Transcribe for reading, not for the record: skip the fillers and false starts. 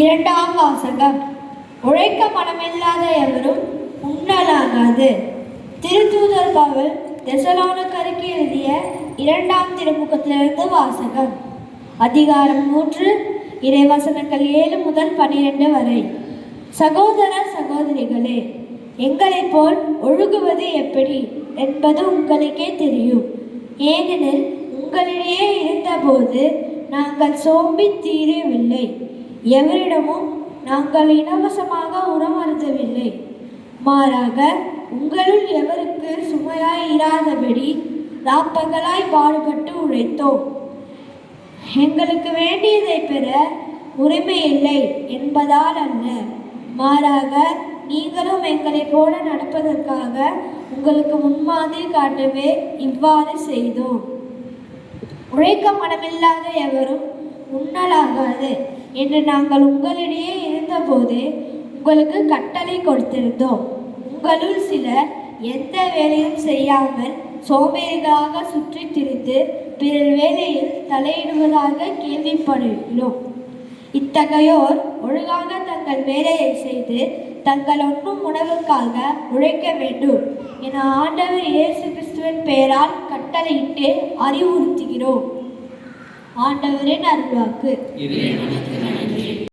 இரண்டாம் வாசகம். உழைக்க மனமில்லாத எவரும் உண்ணலாகாது. திருத்தூதர் பவுல் தெசலோனிக்கருக்கு எழுதிய 2ஆம் திருமுகத்திலிருந்து வாசகம். அதிகாரம் 3, இறைவசனங்கள் 7 முதல் 12 வரை. சகோதர சகோதரிகளே, எங்களைப் போல் ஒழுகுவது எப்படி என்பது உங்களுக்கே தெரியும். ஏனெனில் உங்களிடையே இருந்தபோது நாங்கள் சோம்பி தீரவில்லை. எவரிடமும் நாங்கள் இலவசமாக உணவருந்தவில்லை. மாறாக உங்களுள் எவருக்கு சுமையாய் இராதபடி ராப்பகலாய் பாடுபட்டு உழைத்தோம். எங்களுக்கு வேண்டியதை பெற உரிமை இல்லை என்பதால் அல்ல, மாறாக நீங்களும் எங்களைப் போல நடப்பதற்காக உங்களுக்கு முன்மாதிரி காட்டவே இவ்வாறு செய்தோம். உழைக்க மனமில்லாத எவரும் உண்ணலாகாது என்று நாங்கள் உங்களிடையே இருந்தபோது உங்களுக்கு கட்டளை கொடுத்திருந்தோம். உங்களுள் சிலர் எந்த வேலையும் செய்யாமல் சோம்பேறிகளாக சுற்றி திரிந்து பிறர் வேலையில் தலையிடுவதாக கேள்விப்படுகிறோம். இத்தகையோர் ஒழுங்காக தங்கள் வேலையை செய்து தங்கள் உண்ணும் உணவுக்காக உழைக்க வேண்டும் என ஆண்டவர் இயேசு கிறிஸ்துவின் பெயரால் கட்டளையிட்டு அறிவுறுத்துகிறோம். ஆண்டவரின் அருள்வாக்கு.